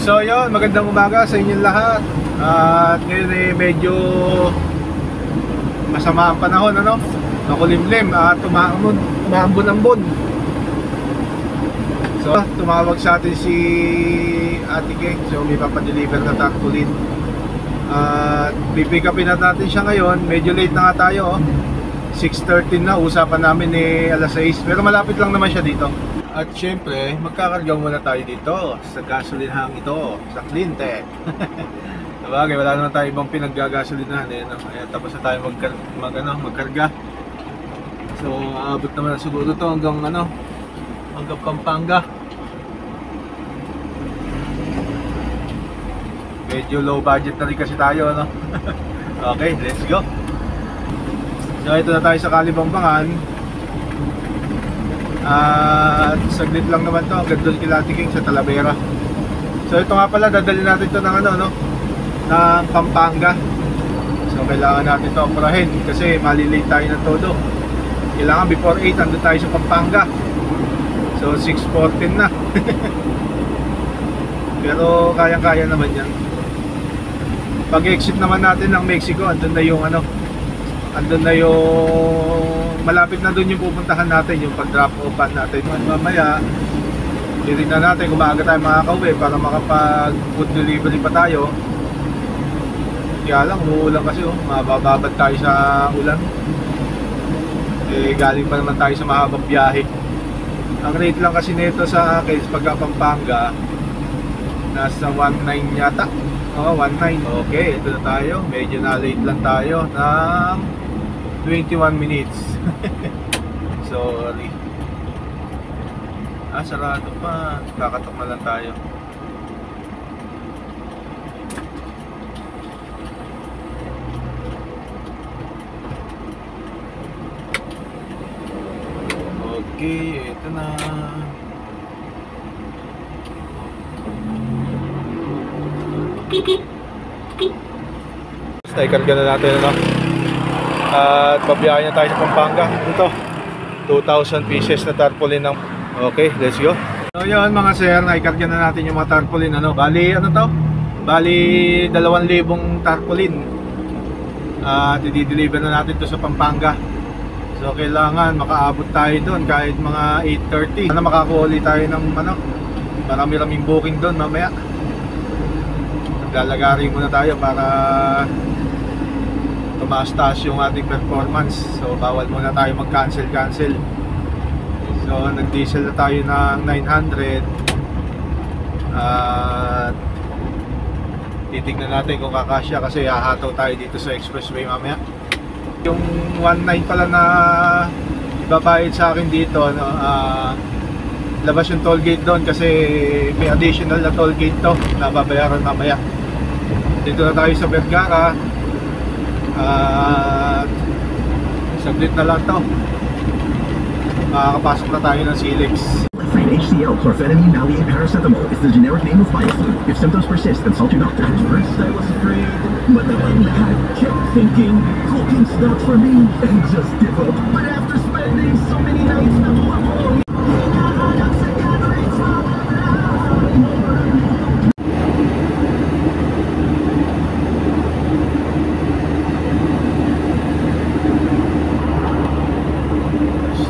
So yun, magandang umaga sa inyong lahat. At ngayon medyo masama ang panahon, ano? Makulimlim at umaambon-ambon. So tumawag sa atin si Ate Keng. So may papadeliver na tarpaulin. At pipick upin natin siya ngayon. Medyo late na nga tayo, 6:13 na, usapan namin alas 6. Pero malapit lang naman siya dito. At syempre, magkakarga muna tayo dito sa gasolinahang ito, sa Cleantech. Sabagay, wala naman tayo ibang pinaggagasolinahan no? Ayan, tapos na tayo magkarga. So, aabot naman siguro to hanggang Pampanga. Medyo low budget na rin kasi tayo, no? Okay, let's go. So, ito na tayo sa Kalibangbangan. At saglit lang naman to, hanggang doon kila Ate Keng sa Talavera. So ito nga pala, dadalhin natin to ng ng Pampanga. So kailangan natin to operahin kasi malilate tayo ng todo. Kailangan before 8 andun tayo sa Pampanga. So 6:14 na. Pero kayang-kaya naman yan. Pag exit naman natin ng Mexico, andun na yung malapit na doon yung pupuntahan natin, yung pag-drop off natin. Mamaya, titignan natin kung maaga tayo makakauwi para makapag-food delivery pa tayo. Kaya lang, umuulan kasi, mabababad tayo sa ulan. Galing pa naman tayo sa mahabang biyahe. Ang rate lang kasi nito sa akin, pagka Pampanga, nasa 1.9 yata. 1.9. Okay, ito na tayo. Medyo na-late lang tayo ng 21 minutes. Sorry. Sarado pa. Kakatok na lang tayo. Okay, ito na. Basta ikarga na natin, at babiyahin na tayo sa Pampanga. Ito, 2,000 pieces na tarpaulin ng... Okay, let's go. So yun mga sir, naikarga na natin yung mga tarpaulin. Bali 2,000 tarpaulin. At i-deliver na natin to sa Pampanga. So kailangan makaabot tayo doon kahit mga 8:30. Sana makakuha tayo ng marami-raming booking doon mamaya. Naglalagari muna tayo para tumaas-taas yung ating performance. So bawal muna tayo mag-cancel. So nag-diesel na tayo ng 900. At titignan natin kung kakasya kasi hahataw tayo dito sa expressway mamaya. Yung 1.9 pala na ibabayad sa akin dito, labas yung toll gate doon kasi may additional na toll gate to na babayaran mamaya. Dito na tayo sa Vergara. Saglit na lang to, makakapasok na tayo ng Silex. HCl, chlorphenamine, maleate, paracetamol is the generic name of Bioflu. If symptoms persist, consult your doctor. At first I was afraid, but then I kept thinking, cooking's not for me, and just give up. But after spending so many nights, nakuha ko.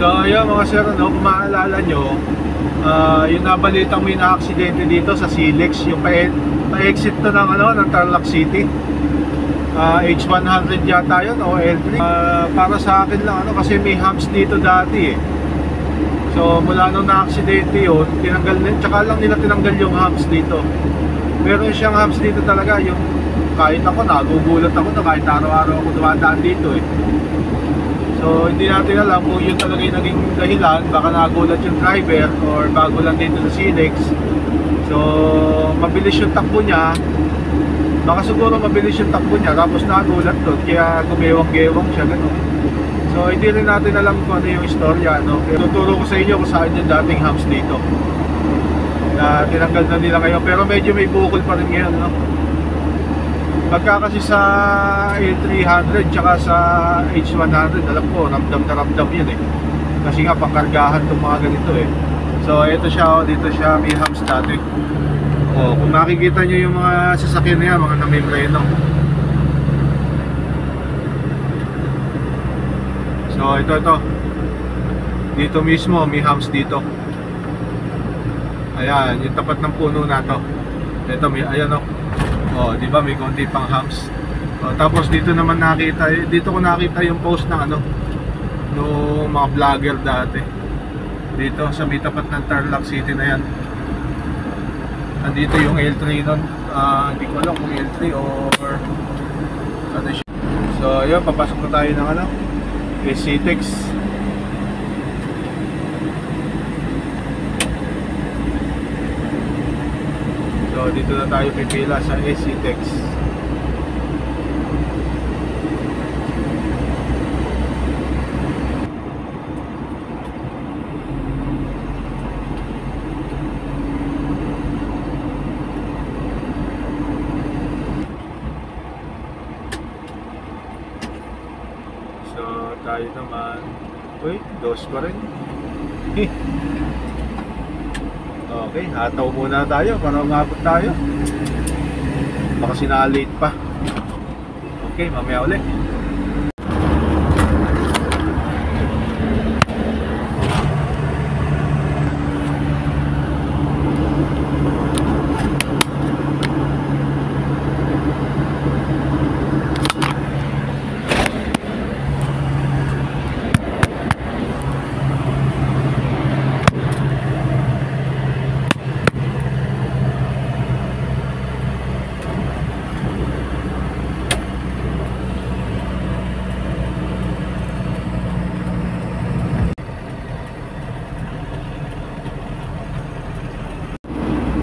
So yun mga sir, kung maalala nyo, yung nabalitang may na-aksidente dito sa Silex, yung pa-exit to ng Tarlac City. H100 yata yun o L3. Para sa akin lang kasi may humps dito dati So mula nung na-aksidente yun, tsaka lang nila tinanggal yung humps dito. Meron siyang humps dito talaga, yung kahit ako nagugulat ako na kahit araw-araw ako dumadaan dito So hindi natin alam kung yun talaga yung naging dahilan. Baka nagulat yung driver or bago lang dito sa Silex. So mabilis yung takbo niya. Baka siguro mabilis yung takbo niya tapos nagulat doon kaya gumewang-gewang siya gano'n. So hindi rin natin alam kung ano yung istorya Pero tuturo ko sa inyo kung saan yung dating humps dito na tinanggal na nila ngayon. Pero medyo may bukol pa rin ngayon Pagka kasi sa A300 tsaka sa H100, alam ko, ramdam na ramdam yun Kasi nga, pangkargahan itong mga ganito So ito siya, dito siya, may humps dati Oh, kung makikita nyo yung mga sasakyan na yan, mga namimreno. So ito dito mismo may humps dito. Ayan, yung tapat ng puno na to. Ito may, ayan o. Oh, di ba may konti pang humps. Oh, tapos dito naman nakita, dito ko nakita yung post ng ano, no mga vlogger dati. Dito sa may tapat ng Tarlac City na yan. Nandito yung L3 nun. Hindi ko alam kung L3 or ano siya. So ayun, papasok na tayo ng ano, SCTEX. So dito na tayo pipila sa SCTEX. So tayo naman, uy, dos pa rin. Okay, hataw muna tayo para umabot tayo. Baka sinalate pa. Okay, mamaya ulit.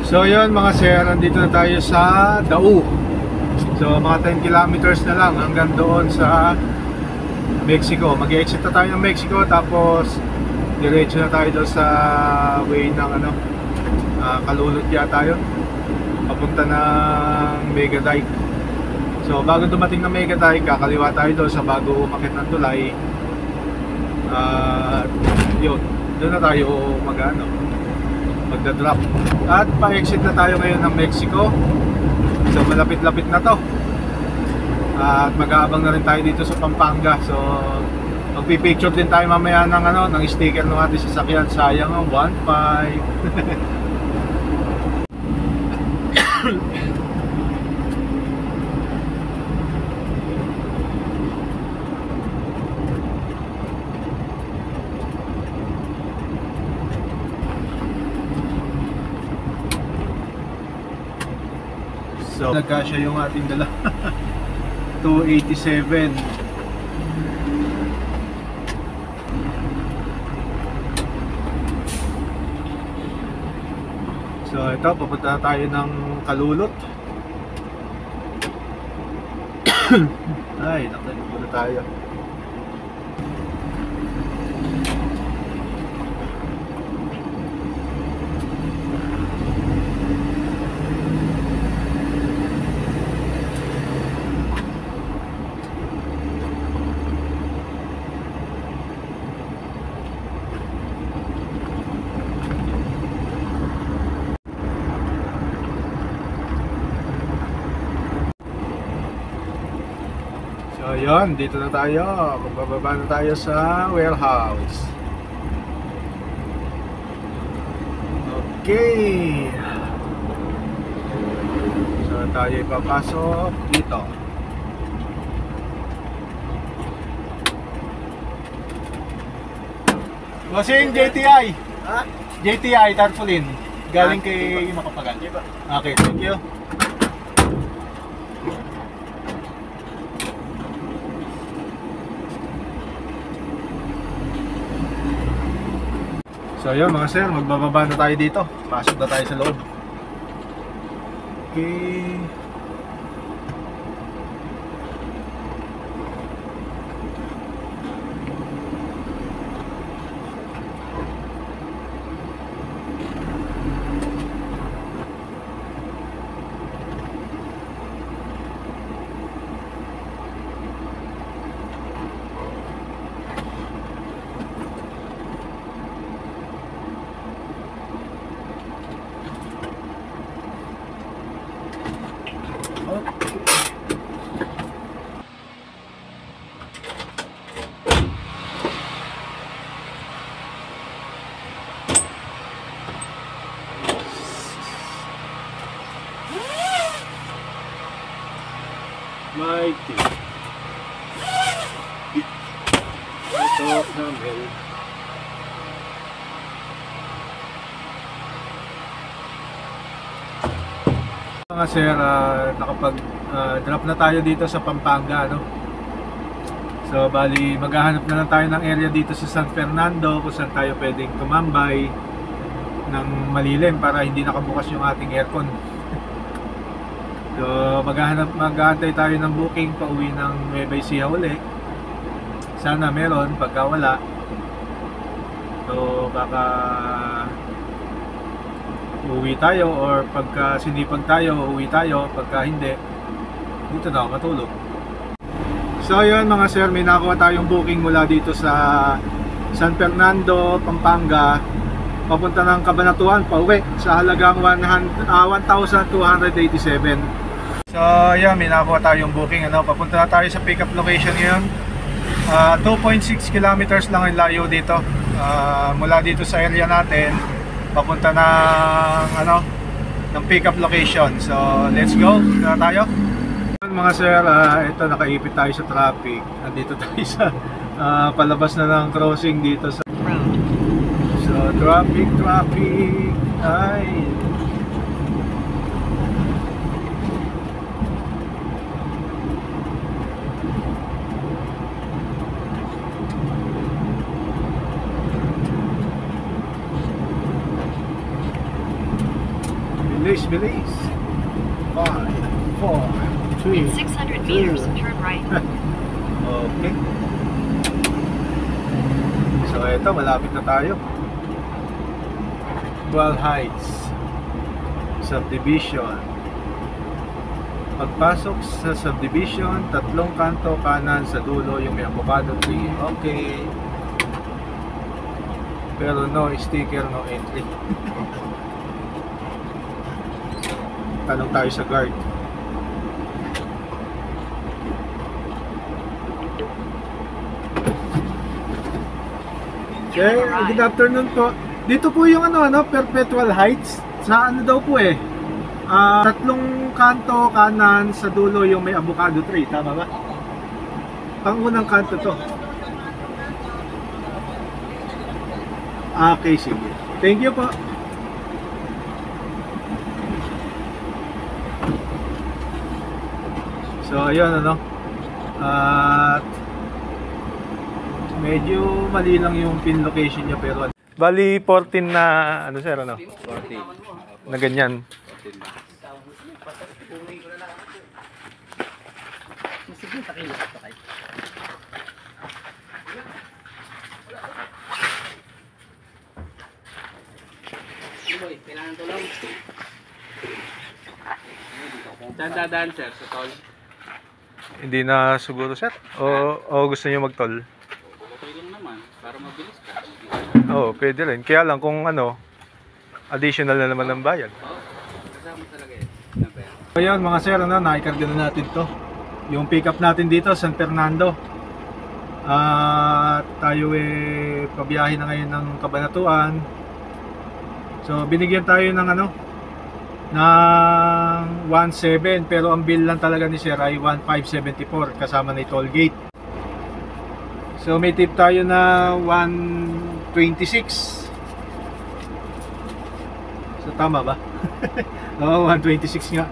So yun mga sir, nandito na tayo sa Dau. So mga 10 kilometers na lang hanggang doon sa Mexico. Mag-exit na tayo ng Mexico, tapos diretso na tayo doon sa way ng ano, Kalulot yata yun, papunta ng Megadike. So bago dumating ng Megadike, kakaliwa tayo doon sa bago umakit ng tulay. Yun, doon na tayo magda-drop. At pa-exit na tayo ngayon ng Mexico. So malapit-lapit na to. At mag-aabang na rin tayo dito sa Pampanga. So magpipicture din tayo mamaya ng ano, ng sticker ng ating sasakyan. Sayang ang 1.5. So nagkasya yung ating dala. 287. So ito, papunta tayo ng Kalulot. Ay, nakalimutan muna tayo. So yun, dito na tayo. Magbababa na tayo sa warehouse. Okay. So tayo ipapasok dito. Bossing, JTI. Ha? JTI, tarpaulin. Galing kay Makapagal. Okay, thank you. So yun mga sir, magbababa na tayo dito. Pasok na tayo sa loob. Okay. Mighty. Ito, Camel. Mga sir, nakapag-drop na tayo dito sa Pampanga, no? So, bali, maghahanap na lang tayo ng area dito sa San Fernando kung saan tayo pwedeng tumambay ng malilim para hindi nakabukas yung ating aircon. So, maghahantay tayo ng booking pauwi ng Nueva Ecija uli. Sana meron, pagka wala. So, baka uuwi tayo or pagka sinipag tayo, uuwi tayo. Pagka hindi, dito na ako matulog. So yun mga sir, may nakuha tayong booking mula dito sa San Fernando, Pampanga papunta ng Cabanatuan, pauwi sa halagang 1,287. So yun, may nakuha tayong booking, ano? Papunta na tayo sa pick up location ngayon. 2.6 kilometers lang ang layo dito, mula dito sa area natin papunta ng pick up location. So let's go, na tayo. Mga sir, ito nakaipit tayo sa traffic. Nandito tayo sa palabas na ng crossing dito sa so traffic ay bilis 5, 4 In 600 meters, turn right. Okay. So ito, malapit na tayo. Dual Heights Subdivision. Pagpasok sa subdivision, tatlong kanto kanan sa dulo yung may avocado tree. Okay. Pero no sticker, no entry. Tanong tayo sa guard. Okay, good afternoon po. Dito po yung Perpetual Heights. Sa ano daw po tatlong kanto kanan sa dulo yung may avocado tree, tama ba? Pangunang kanto to. Okay, sige. Thank you po. So ayun, at medyo mali lang yung pin location niya, pero bali 14 na sir, 14 na ganyan. Kailangan tulong. Saan dadaan sir? Sa tol? Hindi na siguro sir, o gusto niyo mag-toll? Okay lang naman, para mabilis ka. Oo, pwede rin. Kaya lang kung additional na naman ng bayad. Kasama talaga Ayun mga sir, naikarga na natin to. Yung pick up natin dito, San Fernando. Tayo pabiyahe na ngayon ng Cabanatuan. So binigyan tayo ng ng 1,700, pero ang bill lang talaga ni sir ay 1,574 kasama na toll gate. So may tip tayo na 126. So tama ba? Oo, 126 nga.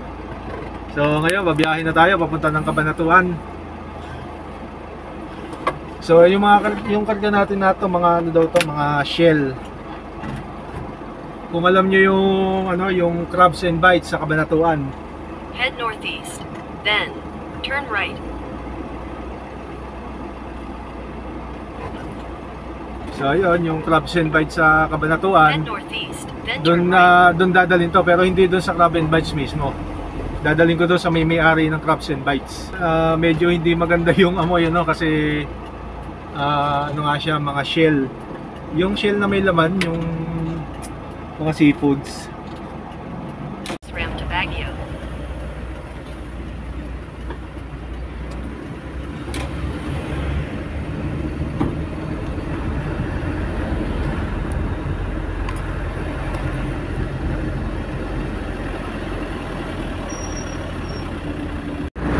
So ngayon babiyahe na tayo papunta ng Cabanatuan. So yung karga natin na to, mga mga shell. Kung alam niyo yung crabs and bites sa Cabanatuan. Head northeast, then turn right. So ayun, yung crabs and bites sa Cabanatuan. Head northeast, then turn right. Doon dadalhin to, pero hindi doon sa crab and bites mismo. Dadalhin ko doon sa may-ari ng crabs and bites. Medyo hindi maganda yung amoy kasi nga siya, mga shell. Yung shell na may laman, yung mga seafoods. Ram to Baguio.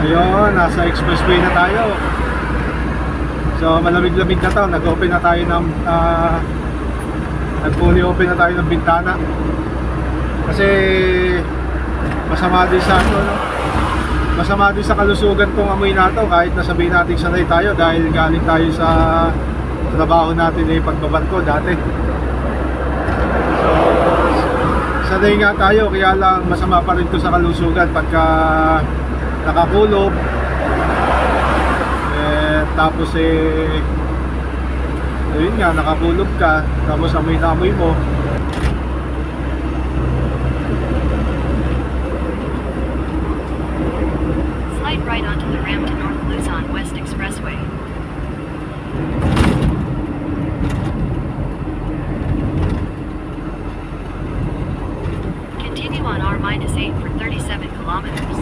Ayun, nasa expressway na tayo. So malamig-lamig na to. Nag-open na tayo ng nag-fully open na tayo ng bintana. Kasi masama din sa ano, no? Masama din sa kalusugan tong amoy na to, kahit nasabihin natin sanay tayo dahil galing tayo sa trabaho natin eh pagbabarko dati. So sanay nga tayo, kaya lang masama pa rin to sa kalusugan pagka nakakulog tapos ayun nga, nakakulog ka tapos amoy na amoy mo. Slide right onto the ramp to North Luzon West Expressway. Continue on R-8 for 37 kilometers.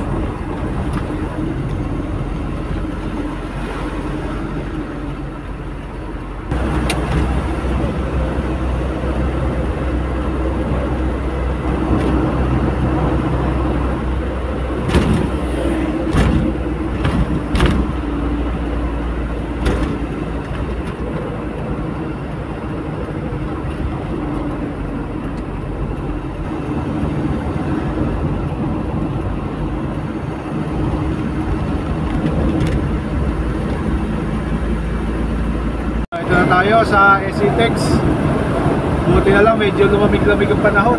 Ito na tayo sa SCTEX. Buti na lang medyo lumamig-lamig ang panahon.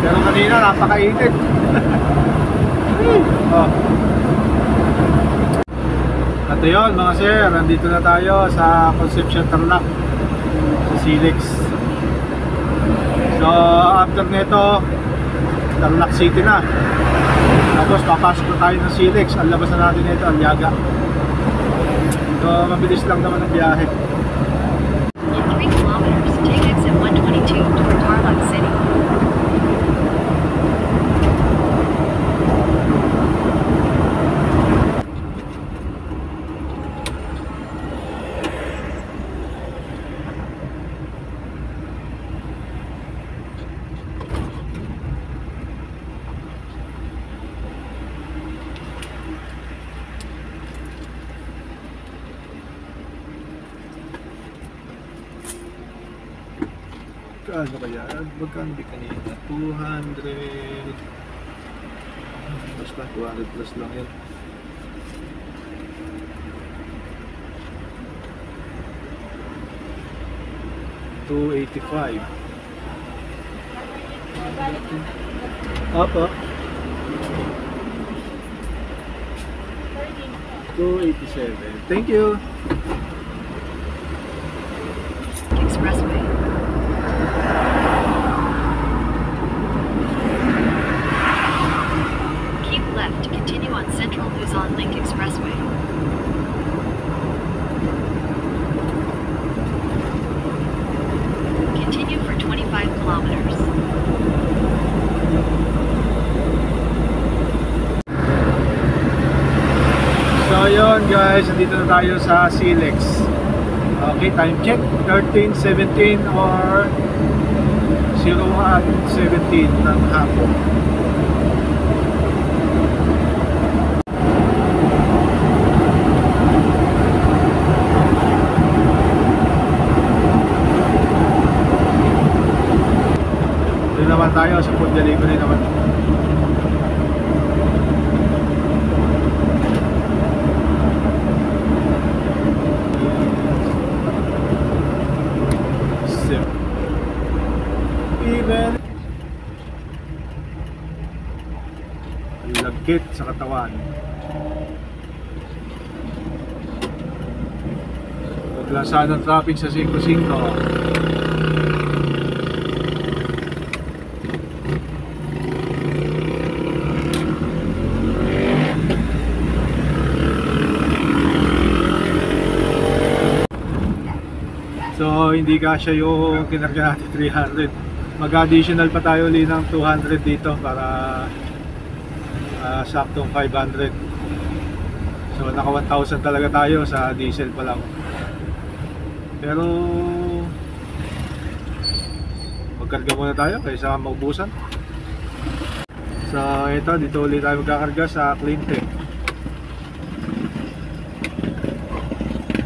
Pero kanina napakainit. Oh. At yun mga sir, nandito na tayo sa Concepcion Tarlac, sa Silex. So after nito, Tarlac City na. Tapos papasok na tayo ng Silex. Ang labas na natin nito, Aliaga. So mabilis lang naman ang biyahe. In 3 kilometers, take exit 122 toward Tarlac City. Ano kaya? Magkano di kanina? 200. Basta 200 plus lang yan. $285. Opo. 287. Thank you. Expressway. Keep left to continue on Central Luzon Link Expressway. Continue for 25 kilometers. So yun guys, nandito na tayo sa Silex. Okay, time check 13:17 or 01:17 ng hapon. Doon naman tayo sa food delivery naman. Even lagkit sa katawan. Paglasaan ng traffic sa 5-5. So hindi kasya yung kinarga natin 300. Mag-additional pa tayo ulit ng 200 dito para saktong 500. So naka 1,000 talaga tayo sa diesel pa lang. Pero magkarga muna tayo kaysa maubusan. So ito, dito ulit tayo magkakarga sa Cleantech.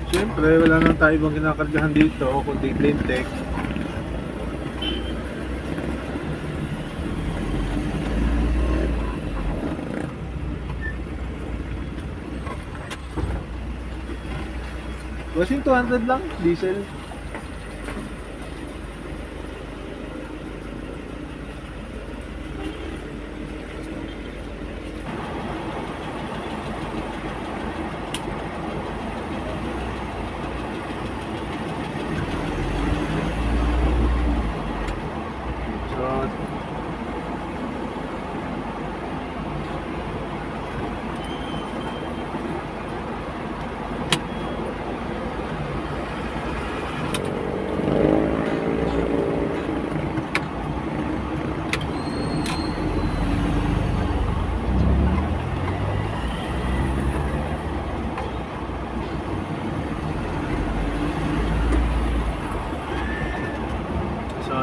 Siyempre wala nang tayo ibang kinakargahan dito kundi Cleantech. Wasing 200 lang, diesel.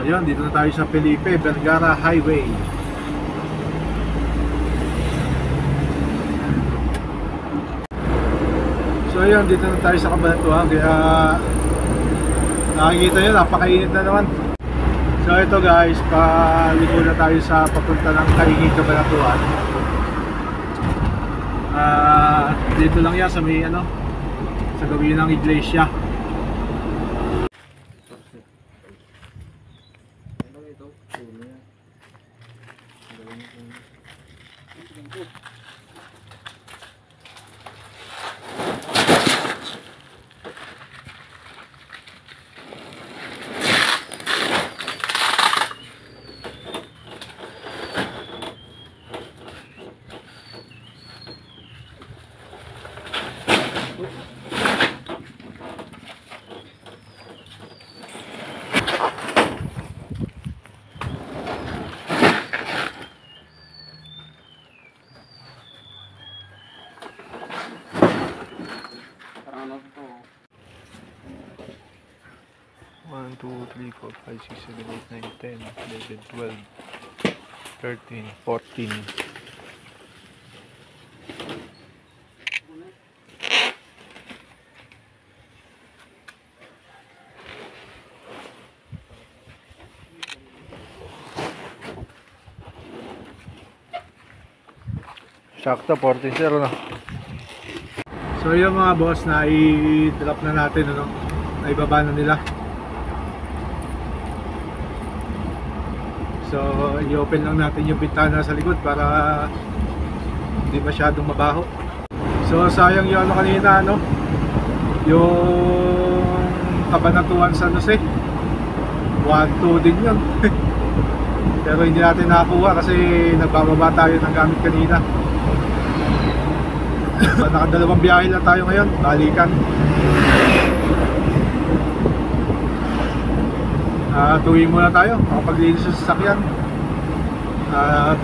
Yun, dito na tayo sa Felipe Vergara Highway. So yun, dito na tayo sa Cabanatuan. Kaya nakikita nyo, napakainit na naman. So ito guys, paliko na tayo sa papunta ng Kaingin, Cabanatuan. Dito lang yan sa may sa gawin ng iglesia. Ano to? 1, 2, 3, 4, 5, 6, 7, 8, 9, 10, 11, 12, 13, 14. Sakto, 14-0 na. So yung mga boss, na i-drop na natin, naibaba na nila. So i-open lang natin yung bintana sa likod para hindi masyadong mabaho. So sayang yung kanina, yung Cabanatuan San Jose, 1-2 din yun. Pero hindi natin nakakuha kasi nagbababa tayo ng gamit kanina. Nakadalawang biyahe lang tayo ngayon, balikan. Tuwing muna tayo, makapaglinis sa sasakyan.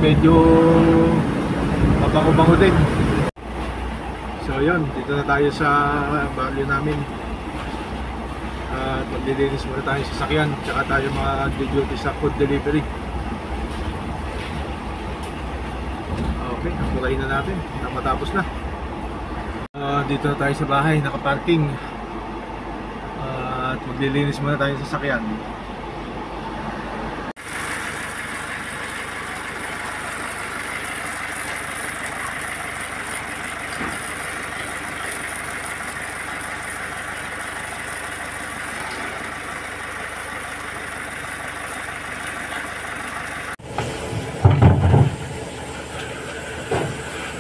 Medyo mabango-bango din. So yun, dito na tayo sa barrio namin. Maglilinis muna tayo sa sasakyan, tsaka tayo mag-duty sa food delivery. Okay, napurahin na natin, matapos na. Dito na tayo sa bahay, nakaparking. At maglilinis muna tayo sa sasakyan.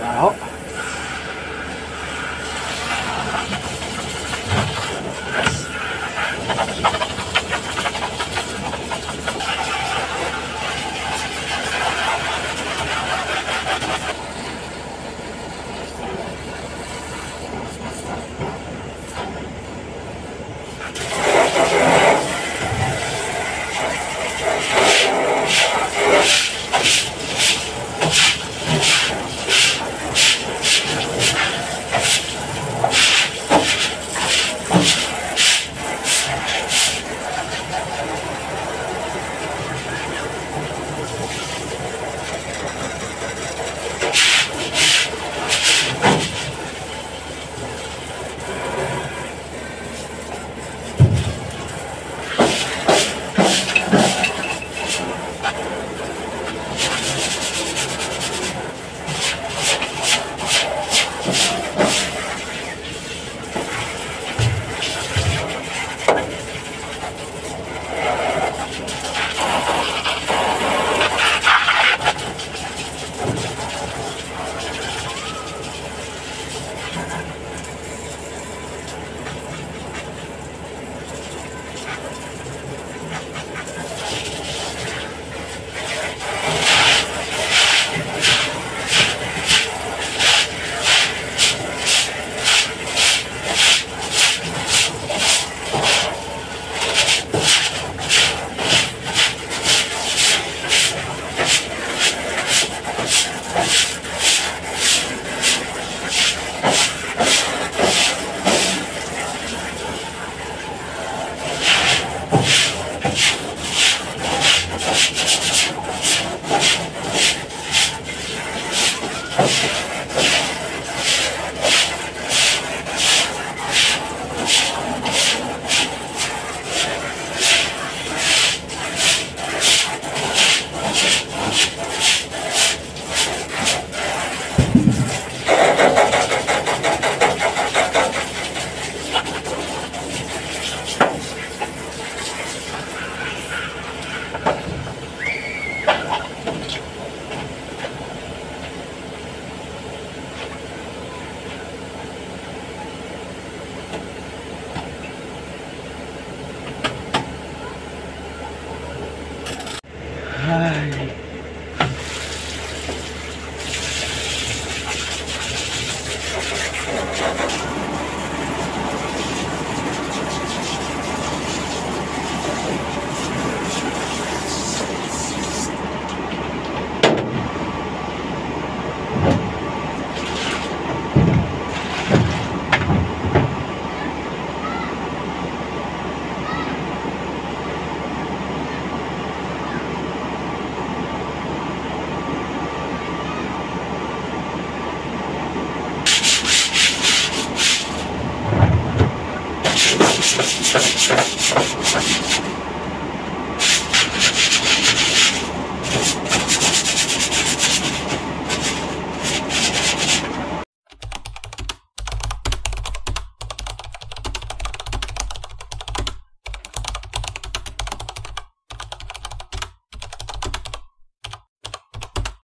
Wow. Sarap.